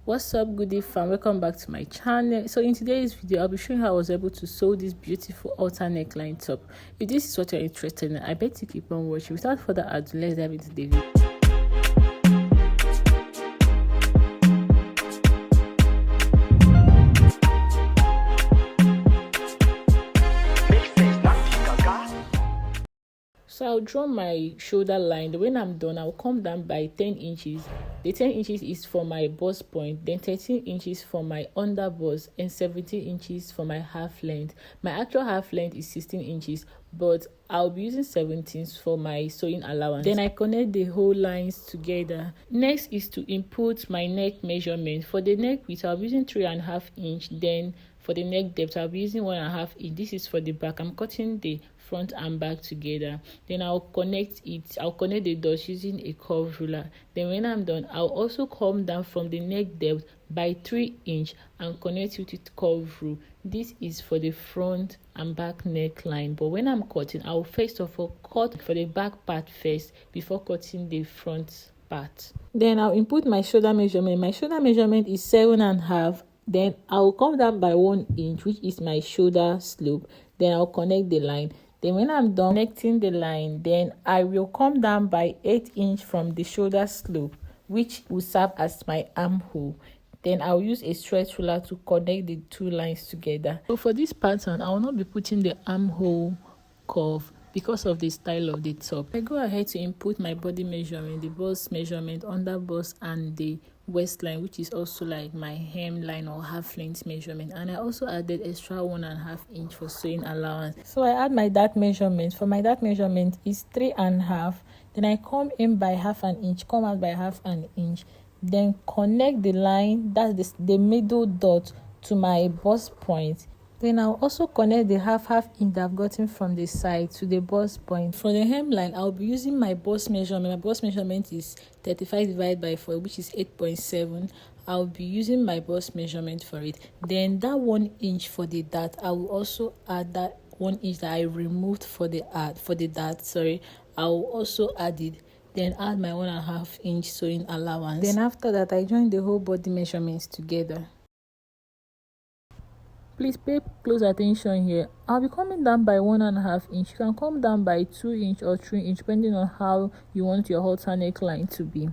What's up, Goody Fam? Welcome back to my channel. So in today's video, I'll be showing how I was able to sew this beautiful halter neckline top. If this is what you're interested in, I bet you keep on watching. Without further ado, let's dive into the video. So I'll draw my shoulder line. When I'm done, I'll come down by 10 inches. The 10 inches is for my bust point, then 13 inches for my under bust, and 17 inches for my half length. My actual half length is 16 inches, but I'll be using 17 for my sewing allowance. Then I connect the whole lines together. Next is to input my neck measurement. For the neck width, I'll be using 3.5 inch. Then for the neck depth, I'll be using 1.5 inch. This is for the back. I'm cutting the front and back together. Then I'll connect the dots using a curved ruler. Then when I'm done, I'll also come down from the neck depth by 3 inch and connect it with curved rule. This is for the front and back neckline, but when I'm cutting, I'll first of all cut for the back part first before cutting the front part. Then I'll input my shoulder measurement. My shoulder measurement is 7.5. Then I'll come down by 1 inch, which is my shoulder slope. Then I'll connect the line. Then when I'm done connecting the line, then I will come down by 8 inch from the shoulder slope, which will serve as my armhole. Then I'll use a stretch ruler to connect the two lines together. So for this pattern, I will not be putting the armhole curve because of the style of the top. I go ahead to input my body measurement, the bust measurement, under bust, and the waistline, which is also like my hemline or half length measurement. And I also added extra 1.5 inch for sewing allowance. So I add my dart measurement. For my dart measurement is 3.5. Then I come in by 1/2 inch, come out by 1/2 inch. Then connect the line, that's the middle dot, to my bust point. Then I'll also connect the half inch that I've gotten from the side to the bust point. For the hemline, I'll be using my bust measurement. My bust measurement is 35 divided by 4, which is 8.7. I'll be using my bust measurement for it. Then that 1 inch for the dart, I will also add that 1 inch that I removed for the dart. I will also add it. Then add my 1.5 inch sewing allowance. Then after that, I join the whole body measurements together. Please pay close attention here. I'll be coming down by 1.5 inch. You can come down by 2 inch or 3 inch, depending on how you want your halter neckline to be.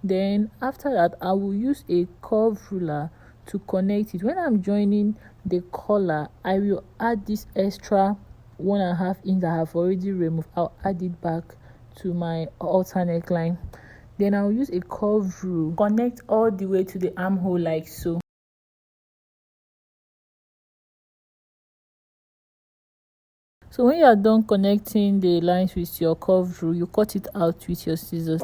Then after that, I will use a curved ruler to connect it. When I'm joining the collar, I will add this extra 1.5 inch that I have already removed. I'll add it back to my halter neckline. Then I'll use a curved rule, connect all the way to the armhole like so. So when you are done connecting the lines with your curved rule, you cut it out with your scissors.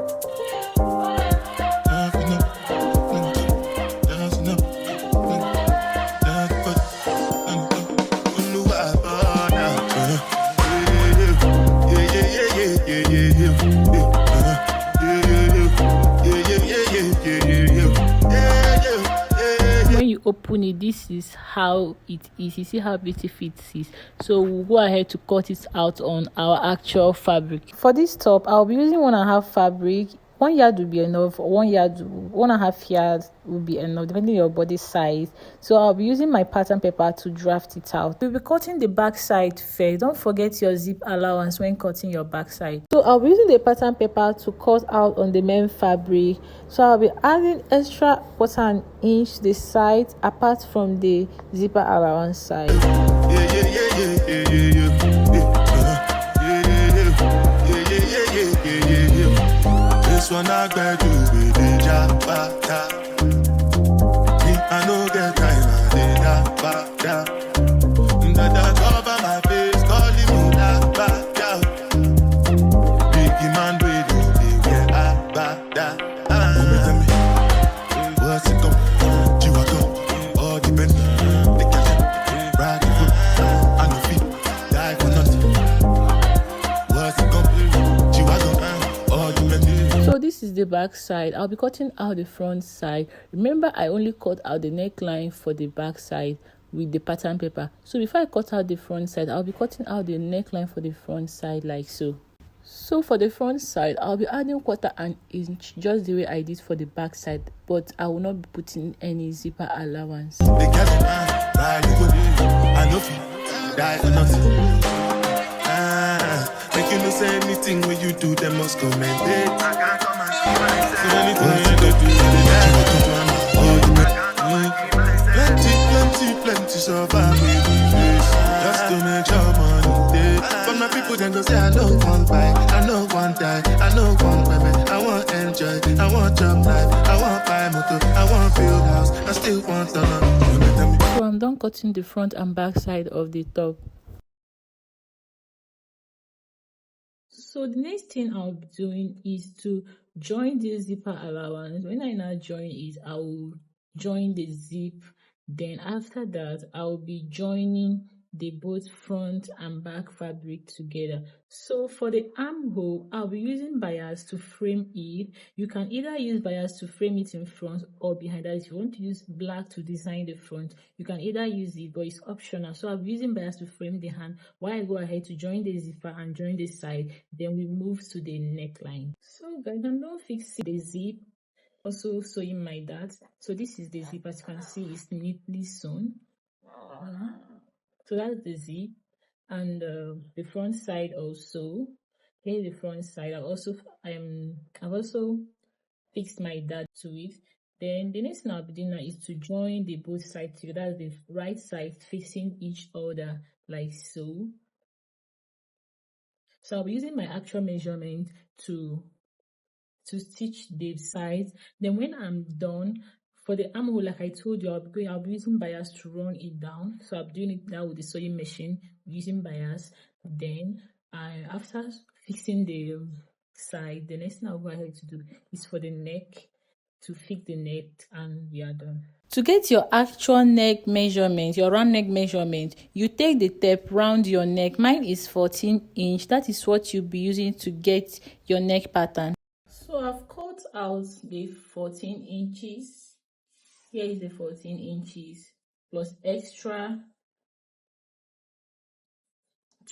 When you open it, this is how it is. You see how beautiful it is. So we'll go ahead to cut it out on our actual fabric. For this top, I'll be using 1.5 fabric. 1 yard will be enough. 1.5 yards will be enough, depending on your body size. So I'll be using my pattern paper to draft it out. We'll be cutting the back side first. Don't forget your zip allowance when cutting your back side. So I'll be using the pattern paper to cut out on the main fabric. So I'll be adding extra 1/4 inch the side apart from the zipper allowance side. This one I got you with the jabata. I know get time, I did that. That cover my face, calling me that bata. Biggie man, we do the get bata. What's it go? You are go. All depend. They catch it. Ride it. I know feet. Die for nothing. What's it go? You are go. All depend. So this is the back side. I'll be cutting out the front side. Remember, I only cut out the neckline for the back side with the pattern paper. So before I cut out the front side, I'll be cutting out the neckline for the front side like so. So for the front side, I'll be adding 1/4 inch, just the way I did for the back side, but I will not be putting any zipper allowance. I know die for nothing. Make you know say anything when you do, they must commend it. I can't come and see myself. So anything you do, plenty survive with this. Just to make your money day. But my people then go say I know one buy, I know one die, I know one women, I want enjoy, I want job life, I want buy motor, I want build house, I still want to know. So I'm done cutting the front and back side of the top. So the next thing I'll be doing is to join the zipper allowance. When I now join it, I will join the zip. Then after that, I'll be joining the both front and back fabric together. So for the armhole, I'll be using bias to frame it. You can either use bias to frame it in front or behind. That if you want to use black to design the front, you can either use it, but it's optional. So I'll be using bias to frame the hand while I go ahead to join the zipper and join the side. Then we move to the neckline. So guys, I'm done fixing the zip, also sewing my dart. So this is the zip. As you can see, it's neatly sewn. So that's the zip, and the front side also. Here's the front side. I've also fixed my dart to it. Then the next thing I'll be doing now is to join the both sides together. That's the right side facing each other like so. So I'll be using my actual measurement to stitch the sides. Then when I'm done, for the armhole, like I told you, I'll be using bias to run it down. So I'm doing it now with the sewing machine using bias. Then after fixing the side, the next thing I'll go ahead to do is for the neck, to fix the neck, and we are done. To get your actual neck measurement, your round neck measurement, you take the tape round your neck. Mine is 14 inch. That is what you'll be using to get your neck pattern. So I've cut out the 14 inches. Here is the 14 inches plus extra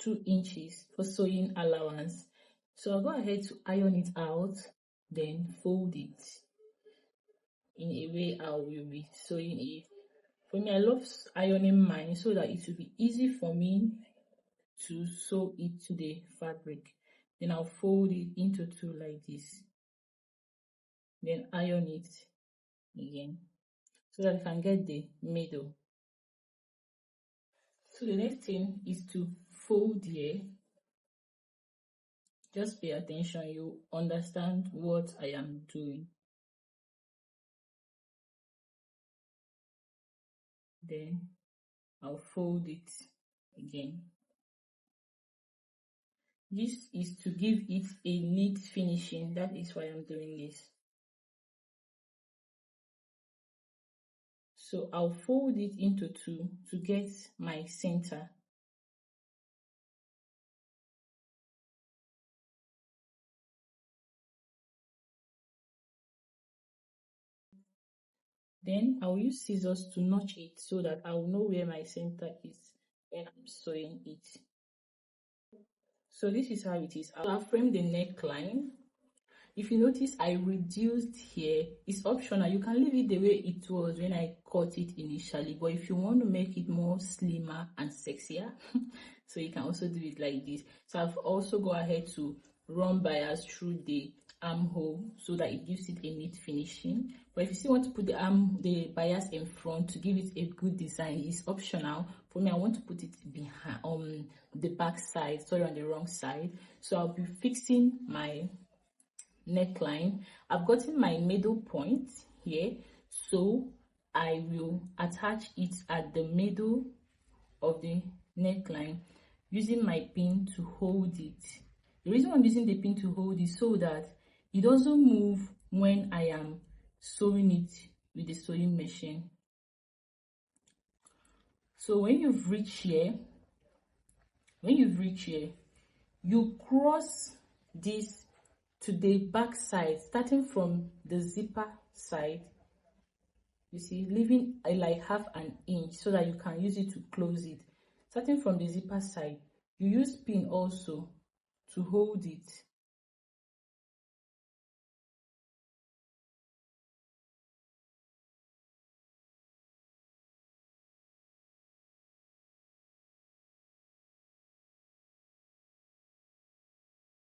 2 inches for sewing allowance. So I'll go ahead to iron it out, then fold it in a way I will be sewing it. For me, I love ironing mine so that it will be easy for me to sew it to the fabric. Then I'll fold it into two like this. Then iron it again, so that I can get the middle. So the next thing is to fold here. Just pay attention, you understand what I am doing. Then I'll fold it again. This is to give it a neat finishing. That is why I'm doing this. So I'll fold it into two to get my center. Then I'll use scissors to notch it so that I'll know where my center is when I'm sewing it. So this is how it is. I'll frame the neckline. If you notice, I reduced here. It's optional. You can leave it the way it was when I cut it initially, but if you want to make it more slimmer and sexier, so you can also do it like this. So I've also go ahead to run bias through the armhole so that it gives it a neat finishing. But if you still want to put the bias in front to give it a good design, it's optional. For me, I want to put it behind on the back side, sorry, on the wrong side. So I'll be fixing my neckline. I've gotten my middle point here, so I will attach it at the middle of the neckline using my pin to hold it. The reason I'm using the pin to hold it so that it doesn't move when I am sewing it with the sewing machine. So when you've reached here, you cross this to the back side, starting from the zipper side. You see, leaving like half an inch so that you can use it to close it. Starting from the zipper side, you use pin also to hold it.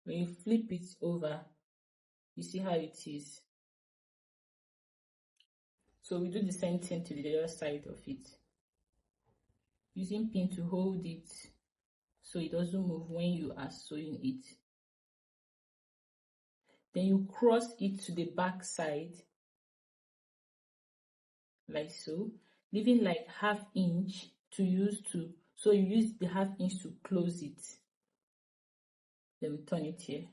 When you flip it over, you see how it is. So we do the same thing to the other side of it. Using pin to hold it so it doesn't move when you are sewing it. Then you cross it to the back side, like so, leaving like ½ inch to use to, so you use the ½ inch to close it. Then we turn it here.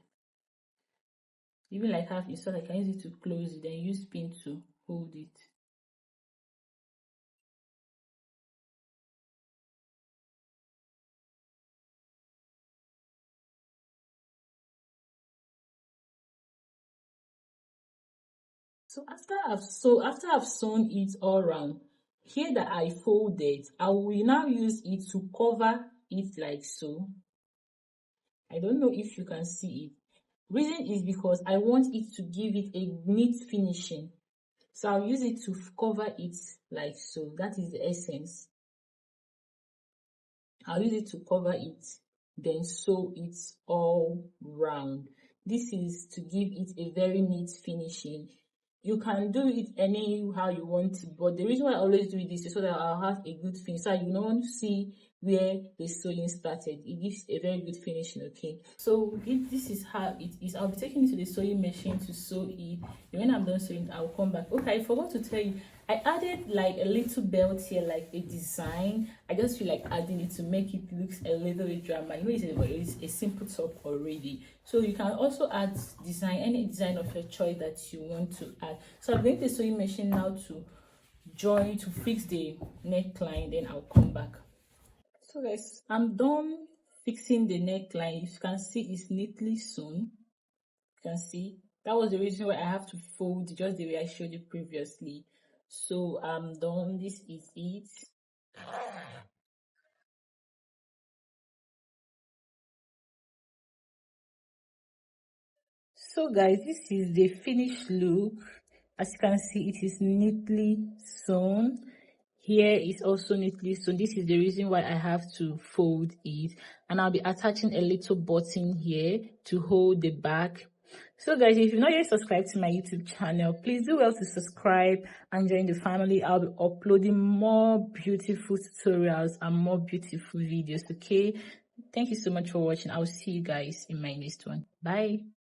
Even like ½ inch, so I can use it to close it, then use pin to hold it. So after I've sewn it all around, here that I folded, I will now use it to cover it like so. I don't know if you can see it. Reason is because I want it to give it a neat finishing. So I'll use it to cover it like so. That is the essence. I'll use it to cover it, then sew it all round. This is to give it a very neat finishing. You can do it anyhow you want it, but the reason why I always do this is so that I'll have a good finish. So you don't see where the sewing started. It gives a very good finishing, okay? So this is how it is. I'll be taking it to the sewing machine to sew it. And when I'm done sewing, I'll come back. Okay, I forgot to tell you, I added like a little belt here, like a design. I just feel like adding it to make it look a little bit drama. You know, it's a simple top already. So you can also add design, any design of your choice that you want to add. So I'm going to the sewing machine now to fix the neckline, then I'll come back. So guys, I'm done fixing the neckline. You can see it's neatly sewn. You can see that was the reason why I have to fold just the way I showed you previously. So I'm done. This is it. So guys, this is the finished look. As you can see, it is neatly sewn. Here is also neatly sewn. This is the reason why I have to fold it, and I'll be attaching a little button here to hold the back. So guys, if you're not yet subscribed to my YouTube channel, please do well to subscribe and join the family. I'll be uploading more beautiful tutorials and more beautiful videos, okay? Thank you so much for watching. I'll see you guys in my next one. Bye.